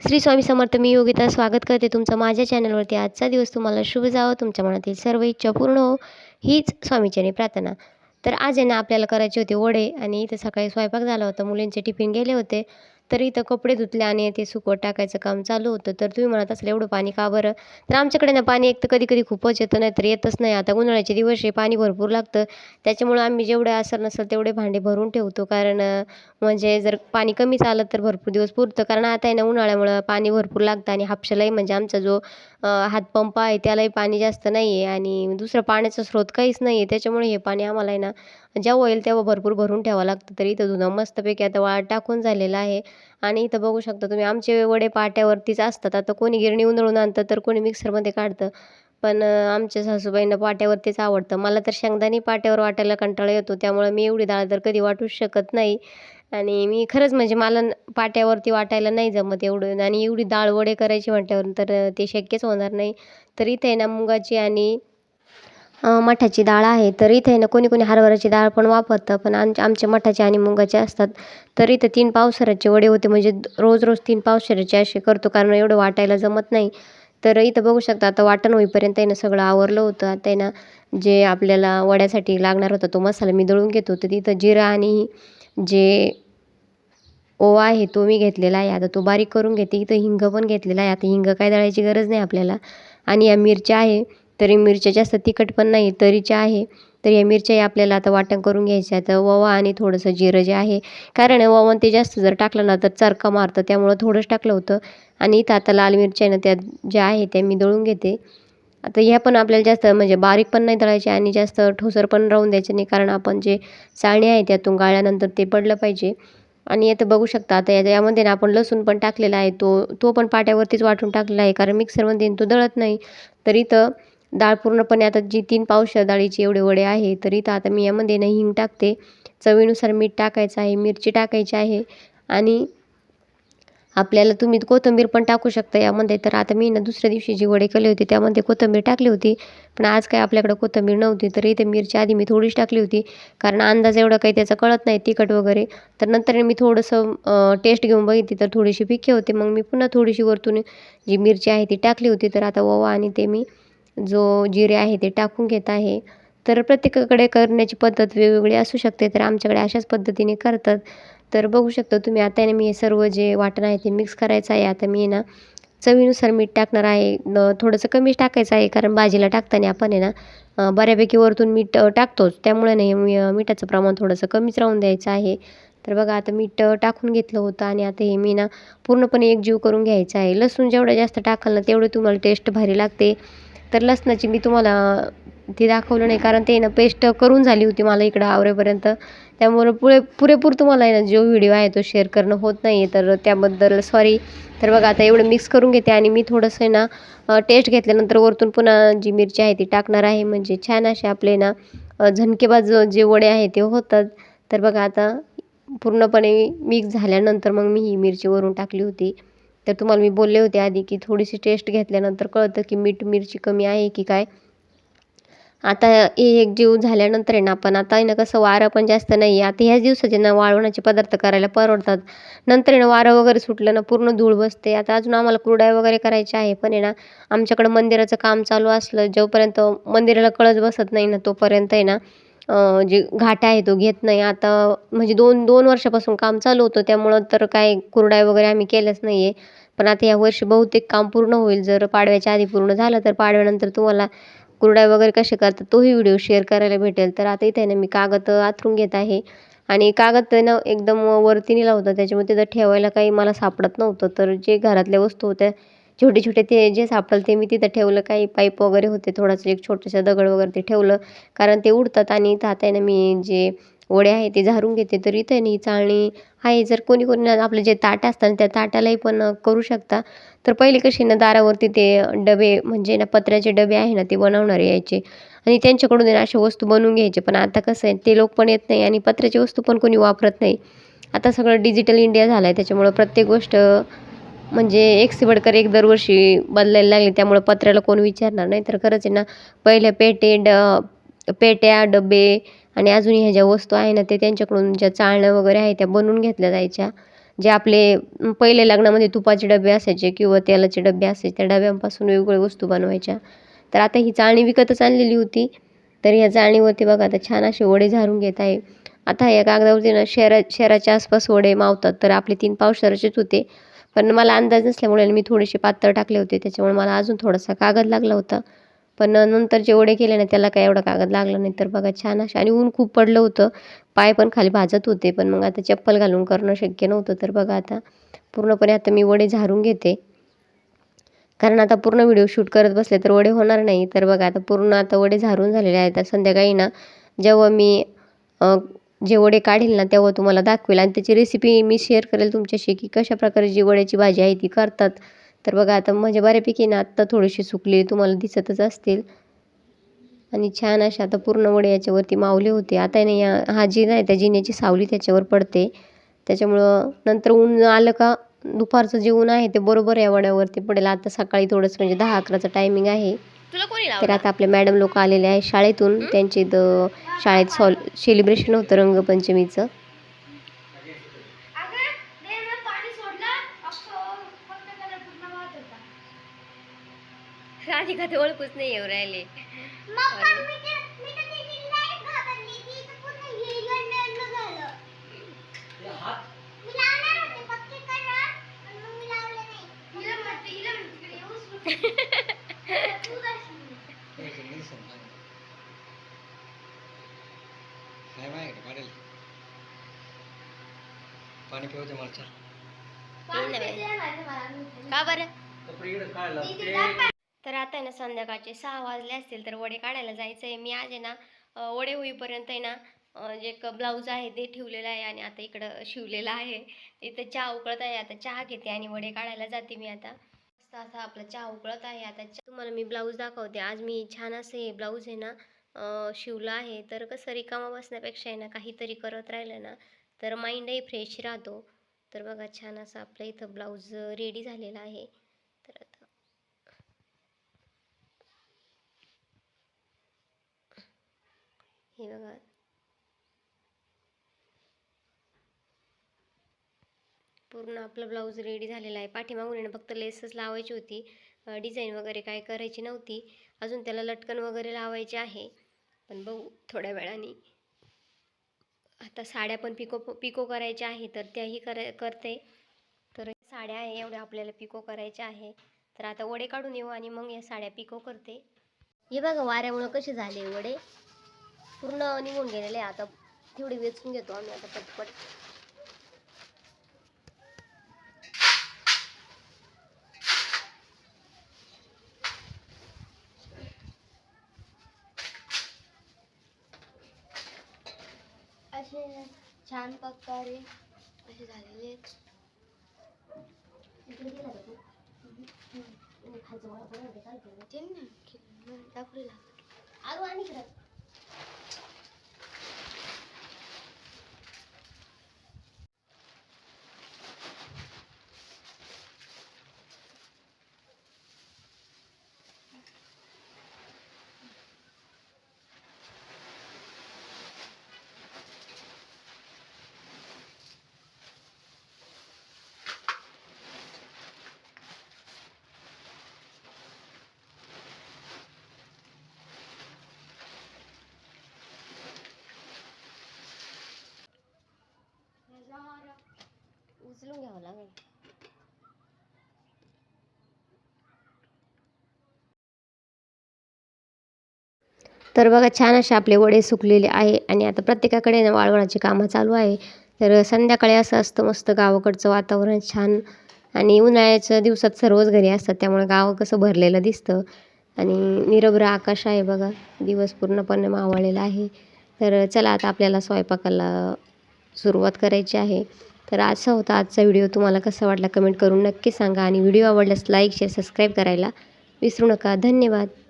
श्री स्वामी समर्थ. मी योगिता स्वागत करते तुमचं माझ्या चॅनलवरती. आजचा दिवस तुम्हाला शुभ जावो, तुमच्या मनातील सर्व इच्छा पूर्ण हो, हीच स्वामीचरणी प्रार्थना. तर आज आहे ना आपल्याला करायचे होते वडे आणि इथं सकाळी स्वयंपाक झाला होता, मुलींचे टिफिन गेले होते. तर इथं कपडे धुतले आणि ते सुकवत टाकायचं काम चालू होतं. तर तुम्ही म्हणत असाल एवढं पाणी का बरं? तर आमच्याकडे ना पाणी एक तर कधी-कधी खूपच येतं, नाहीतर येतच नाही. आता उन्हाळ्याचे दिवस आहे, पाणी भरपूर लागतं. त्याच्यामुळं आम्ही जेवढे असेल नसेल तेवढे भांडे भरून ठेवतो. कारण म्हणजे जर पाणी कमीच आलं तर भरपूर दिवस पुरतं. कारण आता आहे ना उन्हाळ्यामुळं पाणी भरपूर लागतं आणि हापशालाही म्हणजे आमचा जो हातपंप आहे त्यालाही पाणी जास्त नाही आहे आणि दुसरं पाण्याचा स्रोत काहीच नाही आहे. त्याच्यामुळे हे पाणी आम्हाला आहे ना जेव्हा होईल तेव्हा भरपूर भरून ठेवावं लागतं. तर इथं धुणं मस्तपैकी आता वाळत टाकून झालेलं आहे आणि इथं बघू शकता तुम्ही आमचे वडे पाट्यावरतीच असतात. आता कोणी गिरणी उंधळून आणतं तर कोणी मिक्सरमध्ये काढतं. पण आमच्या सासूबाईंना पाट्यावरतीच आवडतं. मला तर शेंगदाणे पाट्यावर वाटायला कंटाळा येतो. त्यामुळे मी एवढी डाळ तर कधी वाटूच शकत नाही. आणि मी खरंच म्हणजे मला पाट्यावरती वाटायला नाही जमत एवढं आणि एवढी डाळ वडे करायची म्हटल्यावर तर ते शक्यच होणार नाही. तर इथे आहे ना मुगाची आणि मठाची डाळ आहे. तर इथे आहे ना कोणी-कोणी हरभऱ्याची डाळ पण वापरतं. पण आमचे मठाचे आणि मुगाचे असतात. तर इथे 3 पावशेराचे वडे होते म्हणजे रोज-रोज 3 पावशेराचे असे करतो कारण एवढं वाटायला जमत नाही. तर इथं बघू शकता आता वाटण होईपर्यंत आहे ना सगळं आवरलं होतं. आता आहे ना जे आपल्याला वड्यासाठी लागणार होता तो मसाला मी दळून घेत होते. तिथं जिरा आणि जे ओवा आहे तो मी घेतलेला आहे. आता तो बारीक करून घेते. इथं हिंग पण घेतलेला आहे. आता हिंग काय दळायची गरज नाही आपल्याला. आणि या मिरच्या आहे, तरी मिरच्या जास्त तिखट पण नाही, तरीच्या आहे. तर या मिरच्याही आपल्याला आता वाटण करून घ्यायच्या आहेत. ओवा आणि थोडंसं जिरं जे आहे, कारण ओवा ते जास्त जर टाकलं ना तर चरका मारतं, त्यामुळं थोडंच टाकलं होतं. आणि इथं आता लाल मिरच्या आहे ना त्या ज्या आहे त्या मी दळून घेते. आता ह्या पण आपल्याला जास्त म्हणजे बारीक पण नाही दळायच्या आणि जास्त ठोसर पण राहून द्यायचं नाही, कारण आपण जे चाळणी आहे त्यातून गाळल्यानंतर ते पडलं पाहिजे. आणि इथं बघू शकता आता यामध्ये ना आपण लसूण पण टाकलेला आहे. तो तो पण पाट्यावरतीच वाटून टाकलेला आहे, कारण मिक्सरमध्ये तो दळत नाही. तर इथं डाळ पूर्णपणे आता जी 3 पावशेर डाळीचे एवढे वडे आहे, तर इथं आता मी यामध्ये ना हिंग टाकते. चवीनुसार मीठ टाकायचं आहे, मिरची टाकायची आहे आणि आपल्याला तुम्ही कोथिंबीर पण टाकू शकता यामध्ये. तर आता मी ना दुसऱ्या दिवशी जी वडे केले होते त्यामध्ये कोथिंबीर टाकली होती. पण आज काय आपल्याकडे कोथिंबीर नव्हती. तर इथे मिरची आधी मी थोडीच टाकली होती. कारण अंदाज एवढा काही त्याचा कळत नाही तिखट वगैरे. तर नंतर मी थोडंसं टेस्ट घेऊन बघितली तर थोडीशी फिके होते. मग मी पुन्हा थोडीशी वरतून जी मिरची आहे ती टाकली होती. तर आता ओवा आणि ते मी जो जिरे आहे ते टाकून घेत आहे. तर प्रत्येकाकडे करण्याची पद्धत वेगवेगळी असू शकते. तर आमच्याकडे अशाच पद्धतीने करतात. तर बघू शकता तुम्ही आता आहे ना मी हे सर्व जे वाटण आहे ते मिक्स करायचं आहे. आता मी आहे ना चवीनुसार मीठ टाकणार आहे. थोडंसं कमीच टाकायचं आहे, कारण भाजीला टाकताना आपण आहे ना बऱ्यापैकी वरतून मीठ टाकतोच. त्यामुळे नाही मिठाचं प्रमाण थोडंसं कमीच राहून द्यायचं आहे. तर बघा आता मीठ टाकून घेतलं होतं आणि आता हे मी ना पूर्णपणे एकजीव करून घ्यायचं आहे. लसूण जेवढं जास्त टाकाल ना तेवढी तुम्हाला टेस्ट भारी लागते. तर लसणाची मी तुम्हाला ती दाखवलं नाही, कारण ते ना पेस्ट करून झाली होती मला इकडं आवरेपर्यंत. त्यामुळं पुरेपूर तुम्हाला आहे ना जो व्हिडिओ आहे तो शेअर करणं होत नाही आहे, तर त्याबद्दल सॉरी. तर बघा आता एवढं मिक्स करून घेते आणि मी थोडंसं आहे ना टेस्ट घेतल्यानंतर वरतून पुन्हा जी मिरची आहे ती टाकणार आहे. म्हणजे छान असे आपले ना झणकेबाज जे वडे आहे ते होतात. तर बघा आता पूर्णपणे मिक्स झाल्यानंतर मग मी ही मिरची वरून टाकली होती. तर तुम्हाला मी बोलले होते आधी की थोडीशी टेस्ट घेतल्यानंतर कळतं की मीठ मिरची कमी आहे की काय. आता हे एकजीव झाल्यानंतर आहे ना आपण आता आहे ना कसं वारं पण जास्त नाही आहे. आता ह्याच दिवसात आहे ना वाळवणाचे पदार्थ करायला परवडतात. नंतर आहे ना वारं वगैरे सुटलं ना पूर्ण धूळ बसते. आता अजून आम्हाला कुरडया वगैरे करायच्या आहे. पण आहे ना आमच्याकडं मंदिराचं काम चालू असलं जोपर्यंत मंदिराला कळस बसत नाही ना तोपर्यंत आहे ना जे घाट आहे तो घेत नाही. आता म्हणजे 2 वर्षापासून काम चालू होतं, त्यामुळं तर काय कुरडया वगैरे आम्ही केल्याच नाही आहे. पण आता यावर्षी बहुतेक काम पूर्ण होईल. जर पाडव्याच्या आधी पूर्ण झालं तर पाडव्यानंतर तुम्हाला कुरडया वगैरे कसे करतात तोही व्हिडिओ शेअर करायला भेटेल. तर आता इथे आहे ना मी कागद आथरून घेत आहे आणि कागद आहे ना एकदम वरती नेला होता, त्याच्यामुळे तिथं ठेवायला काही मला सापडत नव्हतं. तर जे घरातल्या वस्तू होत्या छोटे-छोटे ते जे सापडेल ते मी तिथं ठेवलं. काही पाईप वगैरे होते, थोडासा एक छोटासा दगड वगैरे ते ठेवलं, कारण ते उडतात. आणि इथं आता आहे ना मी जे वडे आहे ते झारून घेते. तर इथं आहे ना ही चाळणी आहे. जर कोणी-कोणी ना आपले जे ताटं असतात त्या ताटालाही पण करू शकता. तर पहिले कसे ना दारावरती ते डबे म्हणजे ना पत्र्याचे डबे आहे ना ते बनवणारे यायचे आणि त्यांच्याकडून आहे ना अशा वस्तू बनवून घ्यायचे. पण आता कसं आहे ते लोक पण येत नाही आणि पत्र्याची वस्तू पण कोणी वापरत नाही. आता सगळं डिजिटल इंडिया झालं आहे, त्याच्यामुळं प्रत्येक गोष्ट म्हणजे एक सिबडकर एक दरवर्षी बदलायला लागली. त्यामुळं पत्र्याला कोण विचारणार नाही. तर खरंच आहे ना पहिल्या पेट्या, डबे आणि अजूनही ह्या ज्या वस्तू आहे ना ते त्यांच्याकडून ज्या चाळण्या वगैरे आहे त्या बनवून घेतल्या जायच्या. जे आपले पहिले लग्नामध्ये तुपाचे डबे असायचे किंवा तेलाचे डबे असायचे त्या डब्यांपासून वेगवेगळ्या वस्तू बनवायच्या. तर आता ही चाळणी विकतच आणलेली होती. तर ह्या चाळणीवरती बघा आता छान असे वडे झारून घेत आहे. आता या कागदावरती ना शहराच्या आसपास वडे मावतात. तर आपले 3 पावशेरचेच होते. पण मला अंदाज नसल्यामुळे मी थोडेसे पातळ टाकले होते. त्याच्यामुळे मला अजून थोडासा कागद लागला होता. पण नंतर जे वडे केले ना त्याला काही एवढा कागद लागला नाही. तर बघा छान असे आणि ऊन खूप पडलं होतं. पाय पण खाली भाजत होते. पण मग आता चप्पल घालून करणं शक्य नव्हतं. तर बघा आता पूर्णपणे आता मी वडे झारून घेते. कारण आता पूर्ण व्हिडिओ शूट करत बसले तर वडे होणार नाही. तर बघा आता पूर्ण आता वडे झारून झालेले आहेत. तर संध्याकाळी ना जेव्हा मी जे वडे काढील ना तेव्हा तुम्हाला दाखवेल आणि त्याची रेसिपी मी शेअर करेल तुमच्याशी की कशाप्रकारे जी वड्याची भाजी आहे ती करतात. तर बघा आता म्हणजे बऱ्यापैकी ना आत्ता थोडीशी सुकली तुम्हाला दिसतच असतील आणि छान असे आता पूर्ण वडे याच्यावरती मावले होते. आता नाही हा जिना आहे त्या जिन्याची सावली त्याच्यावर पडते. त्याच्यामुळं नंतर ऊन आलं का दुपारचं जे ऊन आहे ते बरोबर या वड्यावरती पडेल. आता सकाळी थोडंसं म्हणजे 10-11चा टायमिंग आहे. तर आता आपले मॅडम लोक आलेले आहे शाळेतून. त्यांचे इथं शाळेत सेलिब्रेशन होतं रंगपंचमीचं. राधिका ते ओळखूच नाही येऊ राहिले. पाणी पिवते मला चल. का बरं? तर आता आहे ना संध्याकाळचे 6 वाजले असतील तर वडे काढायला जायचं आहे. मी आज आहे ना वडे होईपर्यंत आहे ना जे एक ब्लाऊज आहे ते ठेवलेलं आहे आणि आता इकडं शिवलेलं आहे. इथं चहा उकळत आहे. आता चहा घेते आणि वडे काढायला जाते मी आता. मस्त असा आपला चहा उकळत आहे. आता तुम्हाला मी ब्लाऊज दाखवते. आज मी छान असे ब्लाऊज आहे ना शिवलं आहे. तर कसं रिकामा बसण्यापेक्षा आहे ना काहीतरी करत राहिलं ना तर माइंडही फ्रेश राहतो. तर बघा छान असं आपलं इथं ब्लाऊज रेडी झालेला आहे. तर आता हे बघा पूर्ण आपलं ब्लाऊज रेडी झालेला आहे. पाठीमागून आहे ना फक्त लेसच लावायची होती. डिझाईन वगैरे काय करायची नव्हती. अजून त्याला लटकन वगैरे लावायचे आहे. पण बघू थोड्या वेळाने. आता साड्या पण पिको करायच्या आहे तर त्याही करते. तर साड्या आहे एवढ्या आपल्याला पिको करायच्या आहे. तर आता वडे काढून येऊ आणि मग या साड्या पिको करते. हे बघा वाऱ्यामुळं कसे झाले वडे पूर्ण निघून गेलेले. आता तेवढे वेचून घेतो आम्ही आता पटपट. असे छान प्रकारे असे झालेले आहेत. उचलून घ्यावं लागेल. तर बघा छान असे आपले वडे सुकलेले आहे आणि आता प्रत्येकाकडे वाळवणाची कामं चालू आहे. तर संध्याकाळी असं असतं मस्त गावाकडचं वातावरण छान आणि उन्हाळ्याच्या दिवसात सर्वच घरी असतात त्यामुळे गाव कसं भरलेलं दिसतं आणि निरभ्र आकाश आहे बघा. दिवस पूर्णपणे मावळलेला आहे. तर चला आता आपल्याला स्वयंपाकाला सुरुवात करायची आहे. तर असा होता आजचा व्हिडिओ. तुम्हाला कसा वाटला कमेंट करून नक्की सांगा आणि व्हिडिओ आवडल्यास लाईक शेअर सबस्क्राईब करायला विसरू नका. धन्यवाद.